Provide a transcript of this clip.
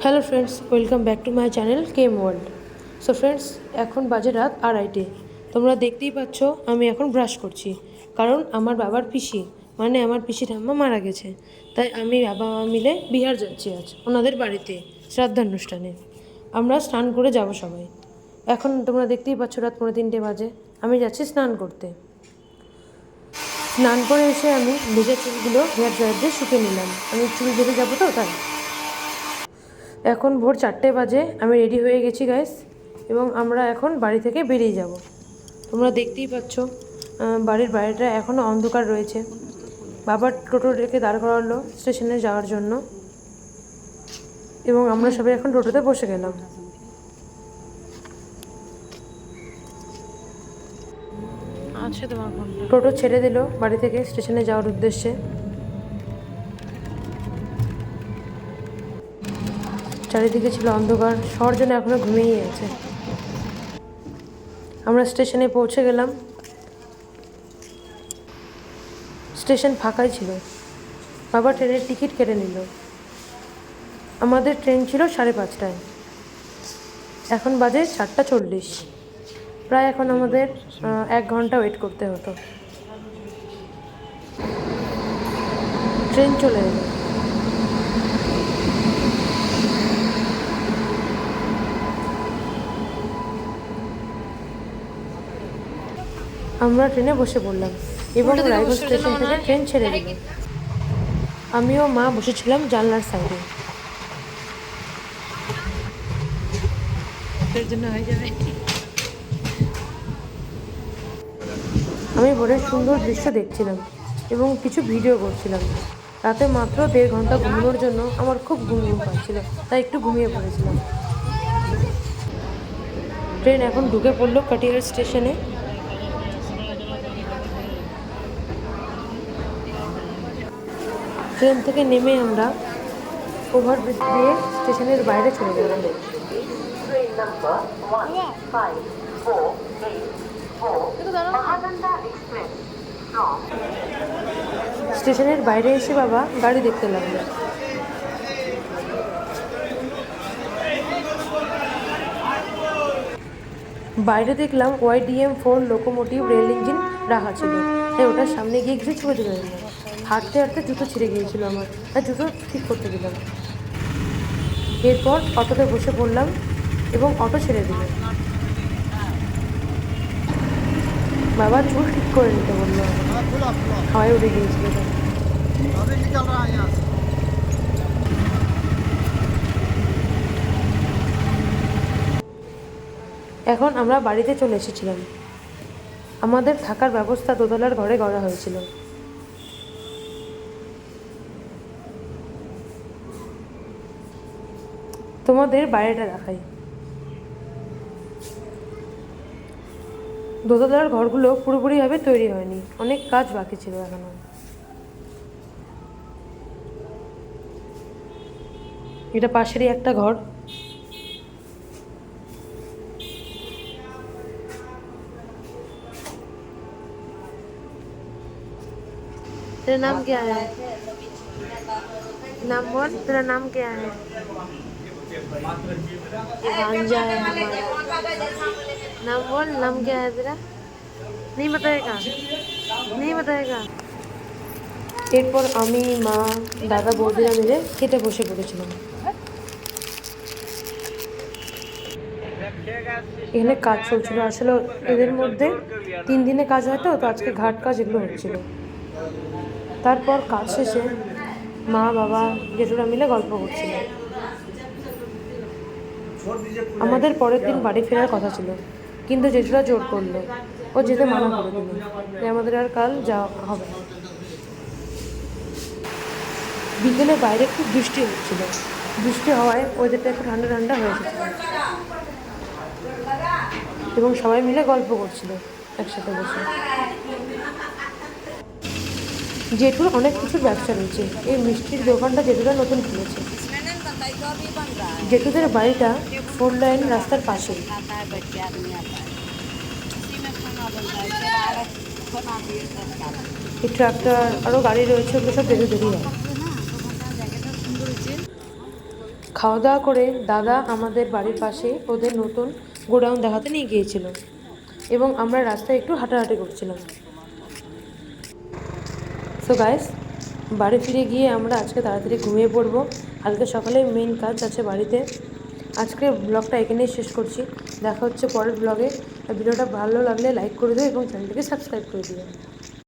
Hello friends, welcome back to my channel came world. So friends, এখন বাজে রাত 2:30। তোমরা দেখতেই পাচ্ছ আমি এখন ব্রাশ করছি, কারণ আমার বাবার পিসি মানে আমার পিসি ঠাম্মা মারা গেছে। তাই আমি বাবা মা মিলে বিহার যাচ্ছি আজ ওনাদের বাড়িতে শ্রাদ্ধানুষ্ঠানে। আমরা স্নান করে যাব সবাই। এখন তোমরা দেখতেই পাচ্ছ রাত 2:45 বাজে। আমি যাচ্ছি স্নান করতে। স্নান করে এসে আমি ভেজা চুলগুলো হেয়ার ড্রায়ার দিয়ে শুকিয়ে নিলাম। আমি চুল বেঁধে যাবো তো তাই। এখন ভোর 4টে বাজে। আমি রেডি হয়ে গেছি গাইস, এবং আমরা এখন বাড়ি থেকে বেরিয়ে যাব। তোমরা দেখতেই পাচ্ছ বাড়ির বাইরেটা এখনও অন্ধকার রয়েছে। বাবার টোটো রেখে দাঁড় করালো স্টেশনে যাওয়ার জন্য, এবং আমরা সবাই এখন টোটোতে বসে গেলাম। টোটো ছেড়ে দিল বাড়ি থেকে স্টেশনে যাওয়ার উদ্দেশ্যে। চারিদিকে ছিল অন্ধকার, শহর যেন এখনো ঘুমিয়েই আছে। আমরা স্টেশনে পৌঁছে গেলাম। স্টেশন ফাঁকাই ছিল। বাবা ট্রেনের টিকিট কেটে নিল। আমাদের ট্রেন ছিল 5:30টায়। এখন বাজে 4:40। প্রায় এখন আমাদের 1 ঘন্টা ওয়েট করতে হতো। ট্রেন চলে এলো। আমরা ট্রেনে বসে পড়লাম এবং রায়গঞ্জ স্টেশন থেকে ট্রেন ছেড়ে দিল। আমিও মা বসেছিলাম জানলার সাইডে। আমি ভোরের সুন্দর দৃশ্য দেখছিলাম এবং কিছু ভিডিও করছিলাম। রাতে মাত্র 1.5 ঘন্টা ঘুমানোর জন্য আমার খুব ঘুম পাচ্ছিল, তাই একটু ঘুমিয়ে পড়েছিলাম। ট্রেন এখন ঢুকে পড়লো কাটিহার স্টেশনে। ট্রেন থেকে নেমে আমরা ওভারব্রিজ দিয়ে স্টেশনের বাইরে চলে গেলাম। স্টেশনের বাইরে এসে বাবা গাড়ি দেখতে লাগলো। বাইরে দেখলাম YDM-4 লোকোমোটিভ রেল ইঞ্জিন রাখা ছিল, তাই ওটার সামনে গিয়ে কিছু ছবি তুলে নিলাম। হাঁটতে হাঁটতে জুতো ছিঁড়ে গিয়েছিল আমার, আর জুতো ঠিক করতে দিলাম। এরপর অটোতে বসে পড়লাম এবং অটো ছেড়ে দিল। বাবা চুল ঠিক করে নিতে বললো, হাওয়ায় উড়ে গিয়েছিল। এখন আমরা বাড়িতে চলে এসেছিলাম। আমাদের থাকার ব্যবস্থা দোতলার ঘরে করা হয়েছিল। তোমাদের বাইরেটা দেখাই। দোতলার ঘরগুলো পুরোপুরিভাবে তৈরি হয়নি, অনেক কাজ বাকি ছিল এখনো। এটা পাশেরই একটা ঘর। तेरा नाम क्या है? नाम बोल, तेरा नाम क्या है? भांजा है हमारा। नाम बोल, नाम क्या है तेरा? नहीं बताएगा, नहीं बताएगा। এরপর আমি, মা, দাদা, বৌদিরা মিলে খেতে বসে পড়েছিলাম। এখানে কাজ চলছিল। আসলে এদের মধ্যে 3 দিনে কাজ হয় তো আজকে ঘাট কাজ এগুলো হচ্ছিল। তারপর কাজ শেষে মা, বাবা, জেঠুরা মিলে গল্প করছিল। আমাদের পরের দিন বাড়ি ফেরার কথা ছিল, কিন্তু জেঠুরা জোর করলো, ও যেতে মানা করে দিল, তাই আমাদের আর কাল যাওয়া হবে না। বিকেলে বাইরে খুব বৃষ্টি হচ্ছিল। বৃষ্টি হওয়ায় ওয়েদারটা একটু ঠান্ডা ঠান্ডা হয়ে এসেছিল, এবং সবাই মিলে গল্প করছিল একসাথে বসে। জেঠুর অনেক কিছুর ব্যবসা রয়েছে। এই মিষ্টির দোকানটা জেঠুরা নতুন খুলেছে। জেঠুদের বাড়িটা 4 লাইন রাস্তার পাশে। এই ট্রাক্টর আরও গাড়ি রয়েছে, ওগুলো সব জেঠুদেরই হয়। খাওয়া দাওয়া করে দাদা আমাদের বাড়ির পাশে ওদের নতুন গোডাউন দেখাতে নিয়ে গিয়েছিল এবং আমরা রাস্তায় একটু হাঁটাহাঁটি করছিলাম। সো গাইস, বাড়ি ফিরে গিয়ে আমরা আজকে তাড়াতাড়ি ঘুমিয়ে পড়বো। কালকে সকালে মেইন কাজ আছে বাড়িতে। আজকের ব্লগটা এখানেই শেষ করছি। দেখা হচ্ছে পরের ব্লগে। ভিডিওটা ভালো লাগলে লাইক করে দিও এবং চ্যানেলটিকে সাবস্ক্রাইব করে দিও।